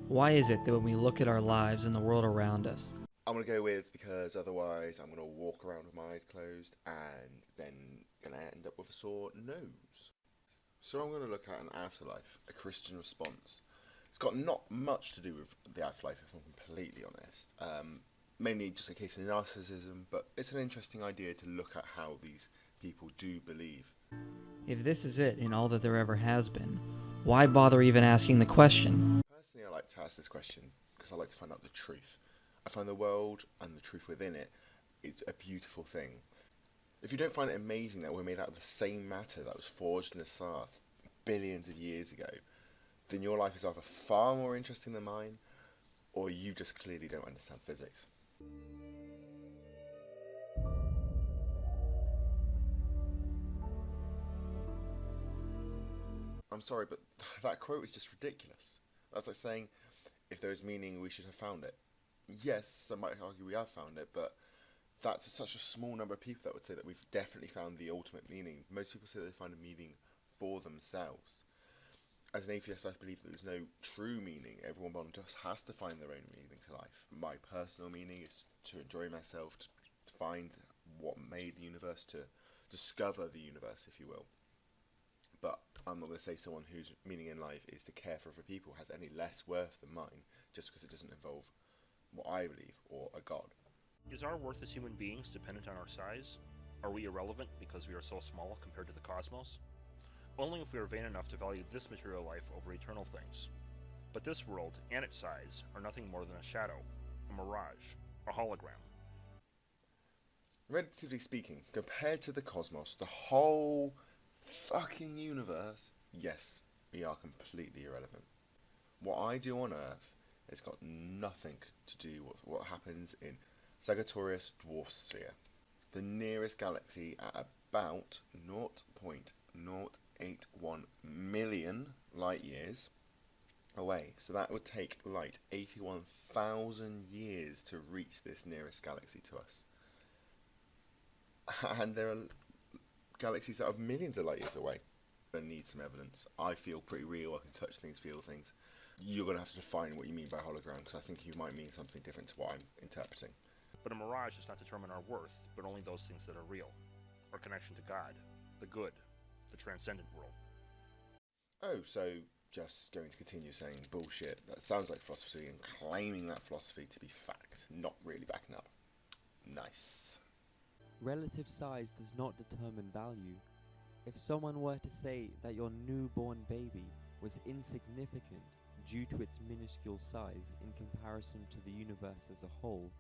Why is it that when we look at our lives and the world around us, I'm going to go with because otherwise I'm going to walk around with my eyes closed and then going to end up with a sore nose. So I'm going to look at an afterlife, a Christian response. It's got not much to do with the afterlife, if I'm completely honest. Mainly just a case of narcissism, but it's an interesting idea to look at how these people do believe. if this is it and all that there ever has been, why bother even asking the question? Personally, I like to ask this question because I like to find out the truth. I find the world and the truth within it is a beautiful thing. If you don't find it amazing that we're made out of the same matter that was forged in the stars billions of years ago, then your life is either far more interesting than mine, or you just clearly don't understand physics. I'm sorry, but that quote is just ridiculous. That's like saying, if there is meaning, we should have found it. Yes, some might argue we have found it, but that's such a small number of people that would say that we've definitely found the ultimate meaning. Most people say they find a meaning for themselves. As an atheist, I believe that there's no true meaning. Everyone just has to find their own meaning to life. My personal meaning is to enjoy myself, to find what made the universe, to discover the universe, if you will. But I'm not going to say someone whose meaning in life is to care for other people has any less worth than mine just because it doesn't involve what I believe or a god. Is our worth as human beings dependent on our size? Are we irrelevant because we are so small compared to the cosmos? Only if we are vain enough to value this material life over eternal things. But this world and its size are nothing more than a shadow, a mirage, a hologram. Relatively speaking, compared to the cosmos, the whole fucking universe, yes, we are completely irrelevant. What I do on Earth has got nothing to do with what happens in Sagittarius dwarf sphere, the nearest galaxy at about 0.081 million light years away. So that would take light 81,000 years to reach this nearest galaxy to us. And there are galaxies that are millions of light years away. I need some evidence. I feel pretty real. I can touch things, feel things. You're going to have to define what you mean by hologram, because I think you might mean something different to what I'm interpreting. But a mirage does not determine our worth, but only those things that are real. Our connection to God, the good, the transcendent world. Oh, so just going to continue saying bullshit. That sounds like philosophy, and claiming that philosophy to be fact, not really backing up. Nice. Relative size does not determine value. If someone were to say that your newborn baby was insignificant due to its minuscule size in comparison to the universe as a whole,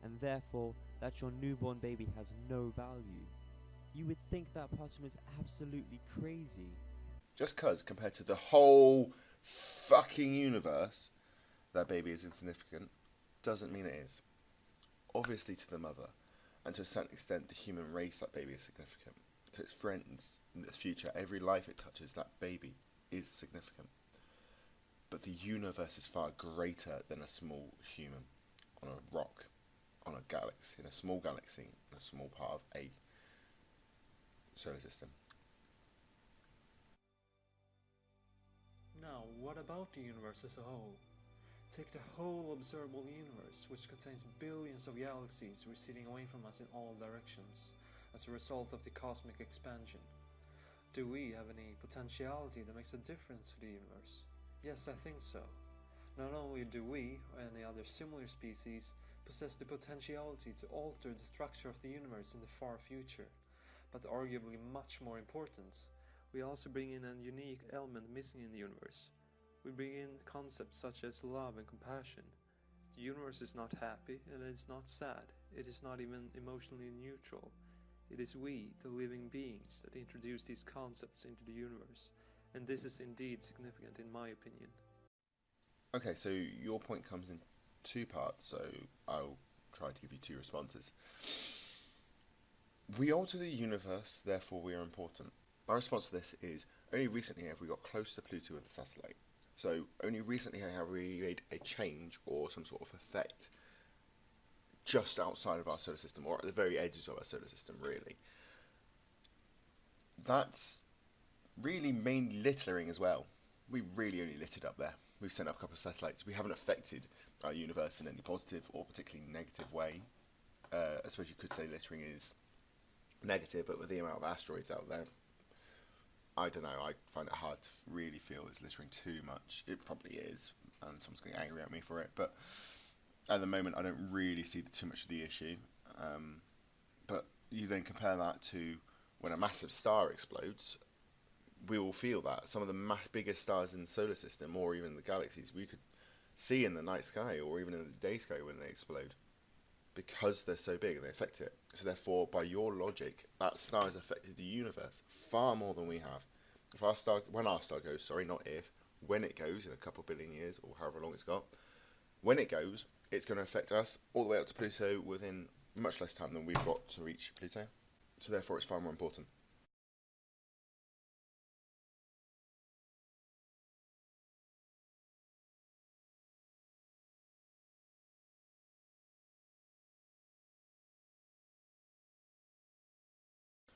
and therefore that your newborn baby has no value, you would think that person is absolutely crazy. Just cause compared to the whole fucking universe, that baby is insignificant, doesn't mean it is. Obviously to the mother, and to a certain extent the human race, that baby is significant. To its friends in its future, every life it touches, that baby is significant. But the universe is far greater than a small human on a rock, on a galaxy, in a small galaxy, in a small part of a solar system. Now, what about the universe as a whole? Take the whole observable universe, which contains billions of galaxies receding away from us in all directions, as a result of the cosmic expansion. Do we have any potentiality that makes a difference to the universe? Yes, I think so. Not only do we, or any other similar species, possess the potentiality to alter the structure of the universe in the far future, but arguably much more important, we also bring in a unique element missing in the universe. We bring in concepts such as love and compassion. The universe is not happy and it is not sad. It is not even emotionally neutral. It is we, the living beings, that introduce these concepts into the universe. And this is indeed significant in my opinion. Okay, so your point comes in two parts, so I'll try to give you two responses. We alter the universe, therefore we are important. My response to this is, only recently have we got close to Pluto with a satellite. So only recently have we made a change or some sort of effect just outside of our solar system, or at the very edges of our solar system, really. That's really mainly littering as well. We really only lit it up there. We've sent up a couple of satellites. We haven't affected our universe in any positive or particularly negative way. I suppose you could say littering is negative, but with the amount of asteroids out there, I don't know, I find it hard to really feel it's littering too much. It probably is, and someone's going to get angry at me for it, but at the moment I don't really see too much of the issue. But you then compare that to when a massive star explodes, we will feel that. Some of the biggest stars in the solar system, or even the galaxies, we could see in the night sky, or even in the day sky when they explode, because they're so big and they affect it. So therefore, by your logic, that star has affected the universe far more than we have. If our star, when our star goes, sorry, not if, when it goes in a couple billion years, or however long it's got, when it goes, it's going to affect us all the way up to Pluto within much less time than we've got to reach Pluto. So therefore, it's far more important.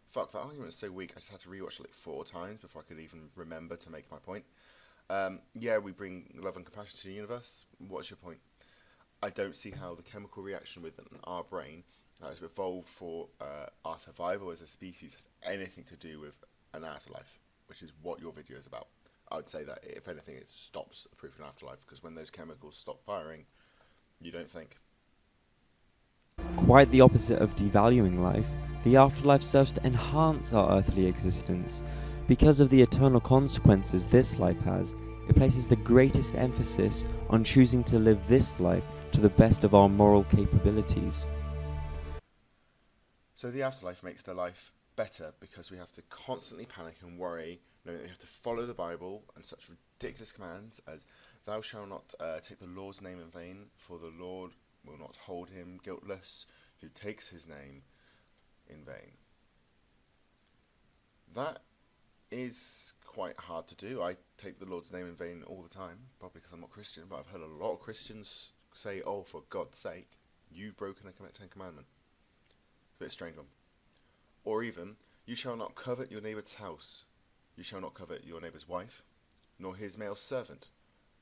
Fuck, that argument is so weak, I just had to rewatch it like 4 times before I could even remember to make my point. Yeah, we bring love and compassion to the universe. What's your point? I don't see how the chemical reaction within our brain that has evolved for our survival as a species has anything to do with an afterlife, which is what your video is about. I would say that, if anything, it stops the proof of an afterlife, because when those chemicals stop firing, you don't think. Quite the opposite of devaluing life, the afterlife serves to enhance our earthly existence. Because of the eternal consequences this life has, it places the greatest emphasis on choosing to live this life to the best of our moral capabilities. So the afterlife makes the life better because we have to constantly panic and worry, knowing that we have to follow the Bible and such ridiculous commands as "Thou shalt not take the Lord's name in vain, for the Lord will not hold him guiltless who takes his name in vain." That is quite hard to do. I take the Lord's name in vain all the time, probably because I'm not Christian, but I've heard a lot of Christians say, "Oh, for God's sake, you've broken a 10 commandment." It's a bit strange one. Or even, "You shall not covet your neighbour's house. You shall not covet your neighbour's wife, nor his male servant,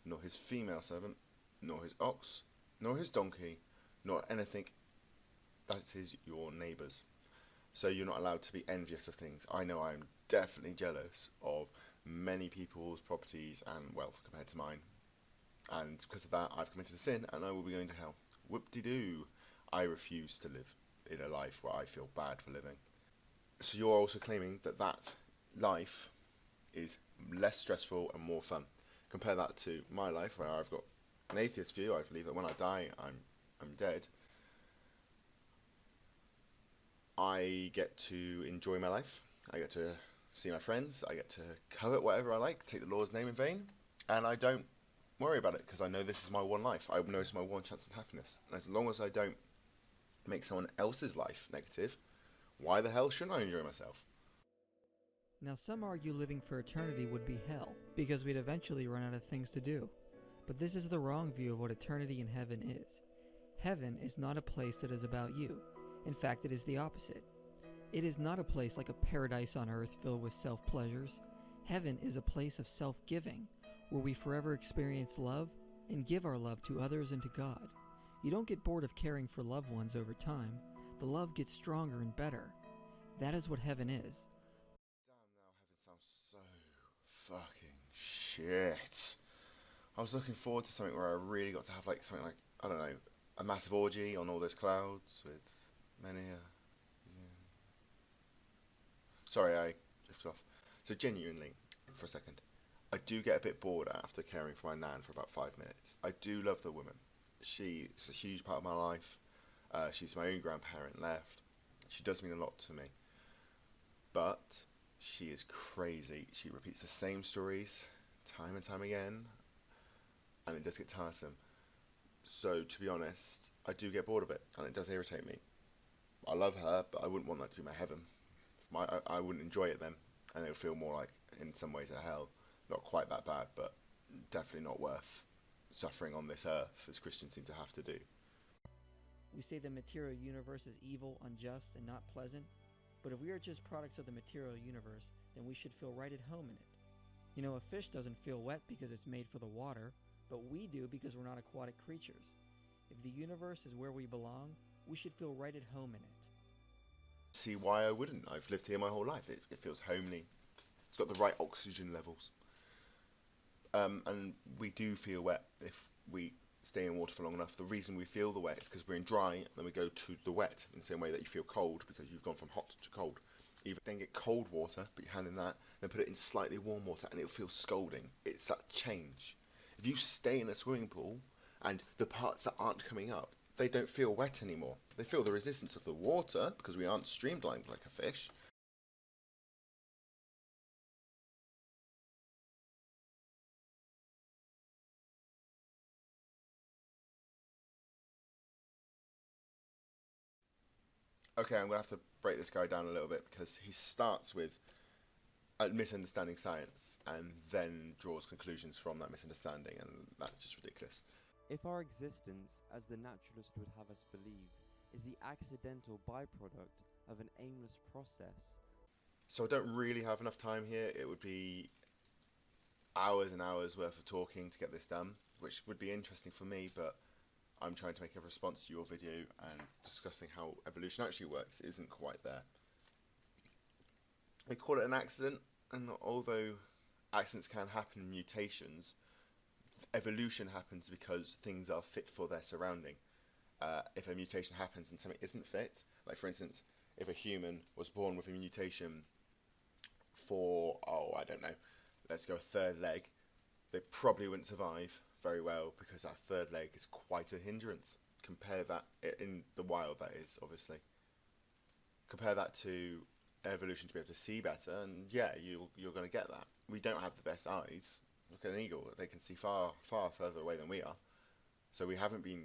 nor his female servant, nor his ox, nor his donkey, nor anything that is your neighbour's." So you're not allowed to be envious of things. I know I'm definitely jealous of many people's properties and wealth compared to mine. And because of that, I've committed a sin and I will be going to hell. Whoop-de-doo. I refuse to live in a life where I feel bad for living. So you're also claiming that that life is less stressful and more fun. Compare that to my life, where I've got an atheist view. I believe that when I die, I'm dead. I get to enjoy my life. I get to see my friends. I get to covet whatever I like, take the Lord's name in vain, and I don't worry about it because I know this is my one life. I know it's my one chance at happiness. And as long as I don't make someone else's life negative, why the hell shouldn't I enjoy myself? Now, some argue living for eternity would be hell, because we'd eventually run out of things to do. But this is the wrong view of what eternity in heaven is. Heaven is not a place that is about you. In fact, it is the opposite. It is not a place like a paradise on earth filled with self-pleasures. Heaven is a place of self-giving, where we forever experience love and give our love to others and to God. You don't get bored of caring for loved ones over time. The love gets stronger and better. That is what heaven is. Damn, now heaven sounds so fucking shit. I was looking forward to something where I really got to have like something like, I don't know, a massive orgy on all those clouds with many Sorry, I drifted off. So genuinely, for a second, I do get a bit bored after caring for my nan for about 5 minutes. I do love the woman. She's a huge part of my life. She's my own grandparent left. She does mean a lot to me. But she is crazy. She repeats the same stories time and time again, and it does get tiresome. So to be honest, I do get bored of it, and it does irritate me. I love her, but I wouldn't want that to be my heaven. I wouldn't enjoy it then, and it would feel more like, in some ways, a hell. Not quite that bad, but definitely not worth suffering on this earth, as Christians seem to have to do. We say the material universe is evil, unjust, and not pleasant, but if we are just products of the material universe, then we should feel right at home in it. You know, a fish doesn't feel wet because it's made for the water, but we do because we're not aquatic creatures. If the universe is where we belong, we should feel right at home in it. See why I wouldn't. I've lived here my whole life. It feels homely. It's got the right oxygen levels. And we do feel wet if we stay in water for long enough. The reason we feel the wet is because we're in dry, and then we go to the wet in the same way that you feel cold because you've gone from hot to cold. Even then get cold water, put your hand in that, then put it in slightly warm water, and it'll feel scalding. It's that change. If you stay in a swimming pool and the parts that aren't coming up, they don't feel wet anymore. They feel the resistance of the water because we aren't streamlined like a fish. Okay, I'm going to have to break this guy down a little bit because he starts with misunderstanding science and then draws conclusions from that misunderstanding, and that's just ridiculous. If our existence, as the naturalist would have us believe, is the accidental byproduct of an aimless process. So I don't really have enough time here. It would be hours and hours worth of talking to get this done, which would be interesting for me, but I'm trying to make a response to your video, and discussing how evolution actually works isn't quite there. They call it an accident, and although accidents can happen in mutations, evolution happens because things are fit for their surrounding. If a mutation happens and something isn't fit, like for instance, if a human was born with a mutation for, I don't know, let's go a third leg, they probably wouldn't survive very well because that third leg is quite a hindrance. Compare that, in the wild that is, obviously. Compare that to evolution to be able to see better, and yeah, you're going to get that. We don't have the best eyes. Look at an eagle, they can see far, far further away than we are. So we haven't been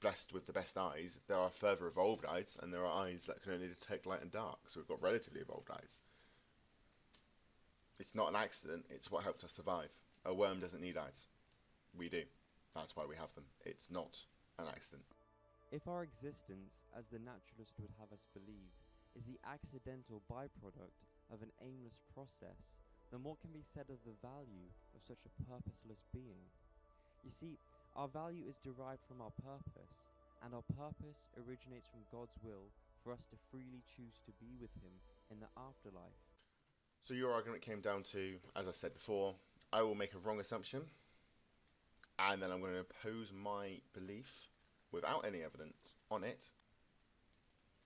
blessed with the best eyes. There are further evolved eyes, and there are eyes that can only detect light and dark, so we've got relatively evolved eyes. It's not an accident, it's what helped us survive. A worm doesn't need eyes. We do. That's why we have them. It's not an accident. If our existence, as the naturalist would have us believe, is the accidental byproduct of an aimless process, then what can be said of the value of such a purposeless being? You see, our value is derived from our purpose, and our purpose originates from God's will for us to freely choose to be with Him in the afterlife. So your argument came down to, as I said before, I will make a wrong assumption, and then I'm going to impose my belief without any evidence on it.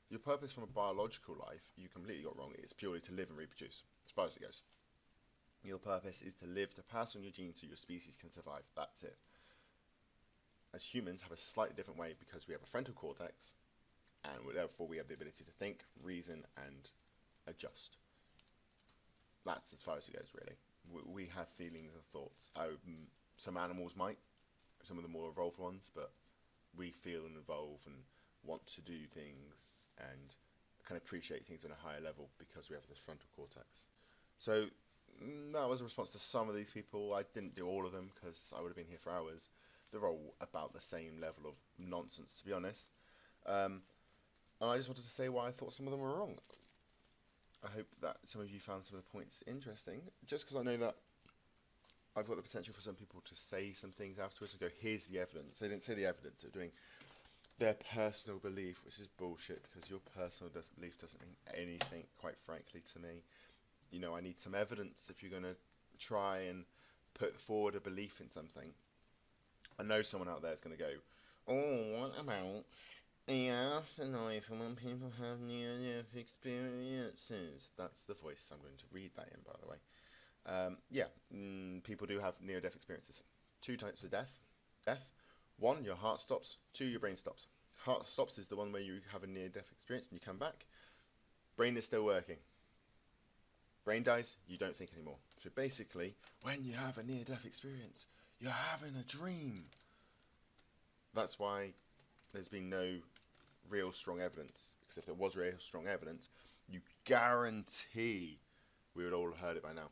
Your purpose from a biological life, you completely got wrong. It's purely to live and reproduce, as far as it goes. Your purpose is to live, to pass on your genes so your species can survive. That's it. As humans have a slightly different way because we have a frontal cortex, and therefore we have the ability to think, reason, and adjust. That's as far as it goes, really. We have feelings and thoughts. Some animals might, some of the more evolved ones, but we feel and evolve and want to do things and can appreciate things on a higher level because we have this frontal cortex. So that was a response to some of these people. I didn't do all of them because I would have been here for hours. They're all about the same level of nonsense, to be honest. And I just wanted to say why I thought some of them were wrong. I hope that some of you found some of the points interesting, just because I know that I've got the potential for some people to say some things afterwards and go, here's the evidence. They didn't say the evidence, they're doing their personal belief, which is bullshit, because your personal belief doesn't mean anything, quite frankly, to me. You know, I need some evidence if you're going to try and put forward a belief in something. I know someone out there is going to go, oh, what about the afterlife and when people have near-death experiences? That's the voice I'm going to read that in, by the way. People do have near-death experiences. 2 types of death. 1, your heart stops. 2, your brain stops. Heart stops is the one where you have a near-death experience and you come back. Brain is still working. Brain dies, you don't think anymore. So basically, when you have a near-death experience, you're having a dream. That's why there's been no real strong evidence. Because if there was real strong evidence, you guarantee we would all have heard it by now.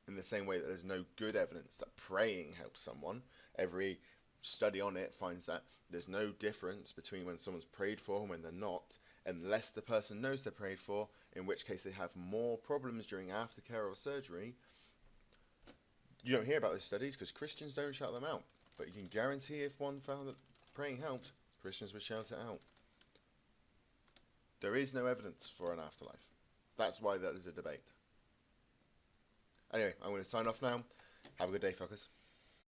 In the same way that there's no good evidence that praying helps someone, every study on it finds that there's no difference between when someone's prayed for and when they're not, unless the person knows they're prayed for, in which case they have more problems during aftercare or surgery. You don't hear about those studies because Christians don't shout them out. But you can guarantee if one found that praying helped, Christians would shout it out. There is no evidence for an afterlife. That's why that is a debate. Anyway, I'm going to sign off now. Have a good day, fuckers.